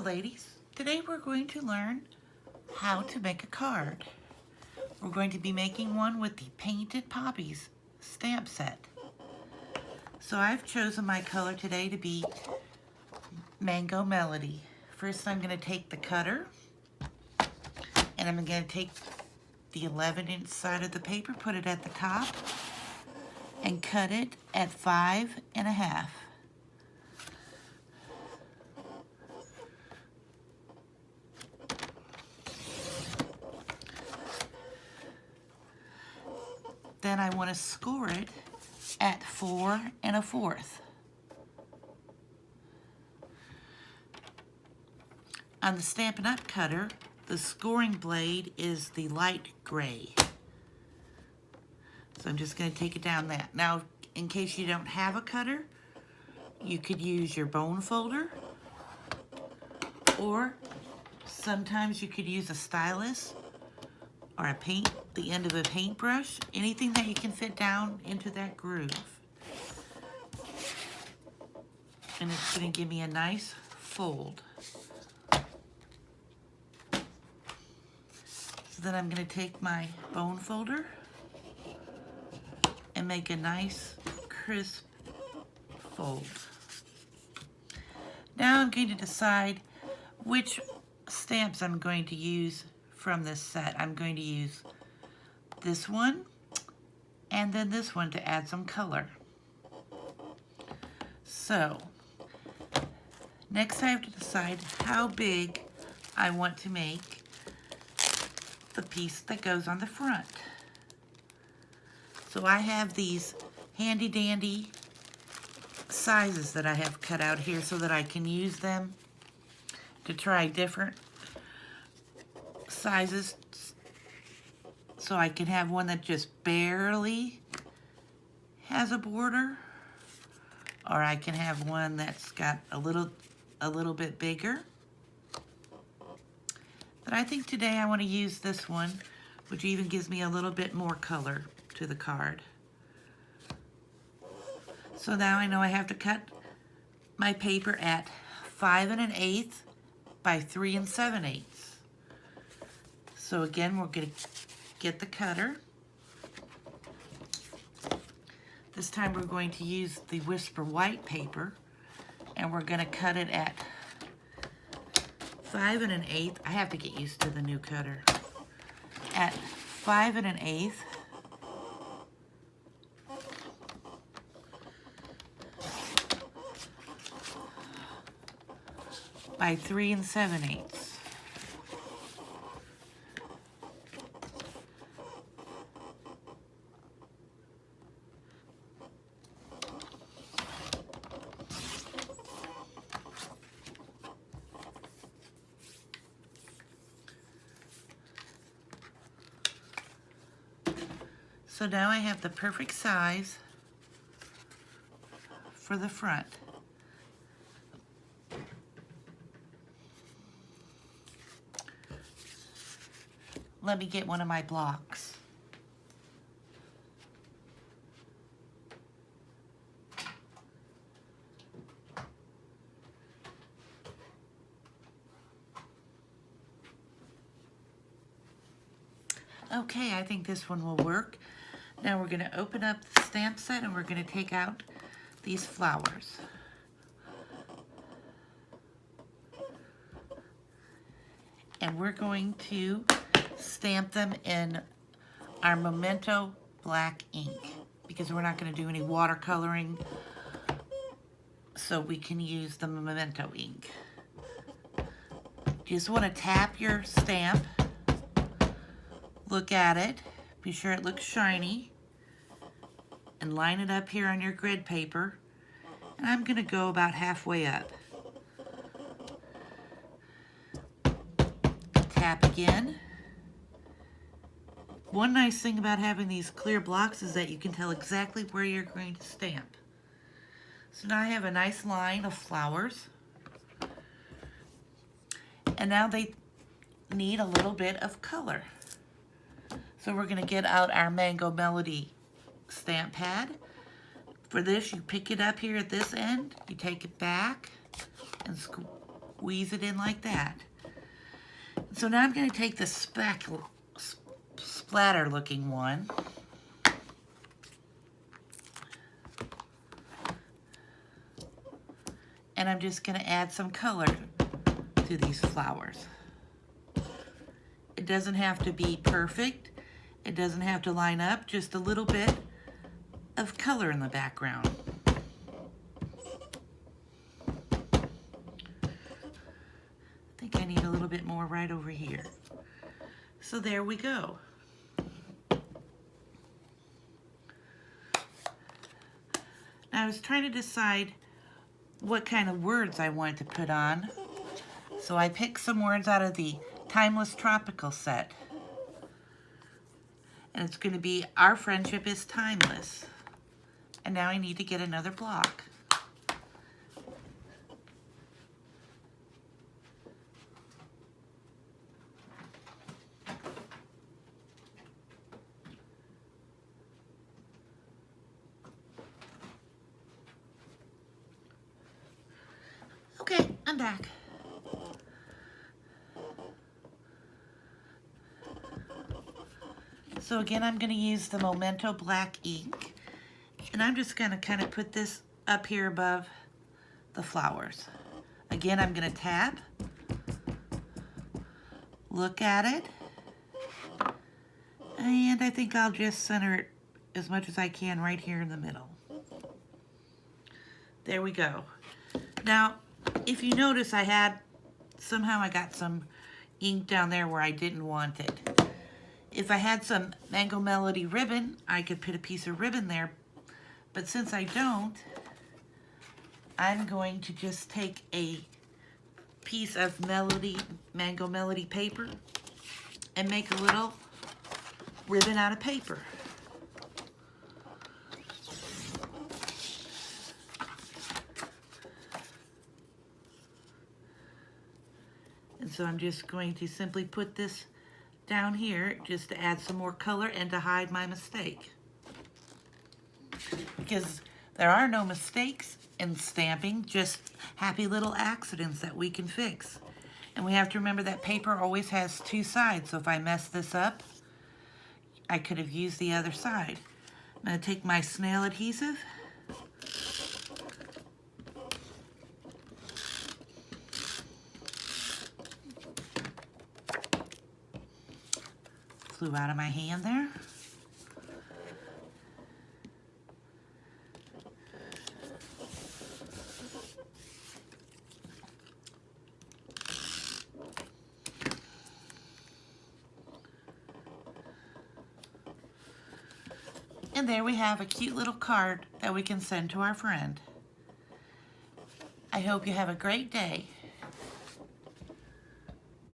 ladies. Today we're going to learn how to make a card. We're going to be making one with the Painted Poppies stamp set. So I've chosen my color today to be Mango Melody. First I'm going to take the cutter and I'm going to take the 11-inch side of the paper, put it at the top, and cut it at 5.5. Then I want to score it at 4 1/4. On the Stampin' Up! Cutter, the scoring blade is the light gray. So I'm just going to take it down that. Now, in case you don't have a cutter, you could use your bone folder, or sometimes you could use a stylus or the end of a paintbrush, anything that you can fit down into that groove. And it's going to give me a nice fold. So then I'm going to take my bone folder and make a nice crisp fold. Now I'm going to decide which stamps I'm going to use from this set. I'm going to use this one and then this one to add some color. So next I have to decide how big I want to make the piece that goes on the front. So I have these handy dandy sizes that I have cut out here so that I can use them to try different sizes, so I can have one that just barely has a border, or I can have one that's got a little bit bigger. But I think today I want to use this one, which even gives me a little bit more color to the card. So now I know I have to cut my paper at 5 1/8 by 3 7/8. So again, we're going to get the cutter. This time we're going to use the Whisper White paper, and we're going to cut it at 5 1/8. I have to get used to the new cutter. At 5 1/8 by 3 7/8. So now I have the perfect size for the front. Let me get one of my blocks. Okay, I think this one will work. Now we're going to open up the stamp set and we're going to take out these flowers. And we're going to stamp them in our Memento black ink, because we're not going to do any watercoloring, so we can use the Memento ink. You just want to tap your stamp, look at it, be sure it looks shiny, and line it up here on your grid paper. And I'm going to go about halfway up. Tap again. One nice thing about having these clear blocks is that you can tell exactly where you're going to stamp. So now I have a nice line of flowers. And now they need a little bit of color. So we're going to get out our Mango Melody stamp pad. For this, you pick it up here at this end, you take it back and squeeze it in like that. So now I'm going to take the splatter looking one, and I'm just going to add some color to these flowers. It doesn't have to be perfect. It doesn't have to line up, just a little bit of color in the background. I think I need a little bit more right over here. So there we go. Now I was trying to decide what kind of words I wanted to put on. So I picked some words out of the Timeless Tropical set. And it's going to be, our friendship is timeless. And now I need to get another block. Okay, I'm back. So again, I'm going to use the Memento black ink, and I'm just going to kind of put this up here above the flowers. Again, I'm going to tap, look at it, and I think I'll just center it as much as I can right here in the middle. There we go. Now, if you notice, somehow I got some ink down there where I didn't want it. If I had some Mango Melody ribbon, I could put a piece of ribbon there, but since I don't, I'm going to just take a piece of Mango Melody paper and make a little ribbon out of paper. And so I'm just going to simply put this down here just to add some more color and to hide my mistake. Because there are no mistakes in stamping, just happy little accidents that we can fix. And we have to remember that paper always has two sides, so if I mess this up, I could have used the other side. I'm going to take my snail adhesive, flew out of my hand there. And there we have a cute little card that we can send to our friend. I hope you have a great day.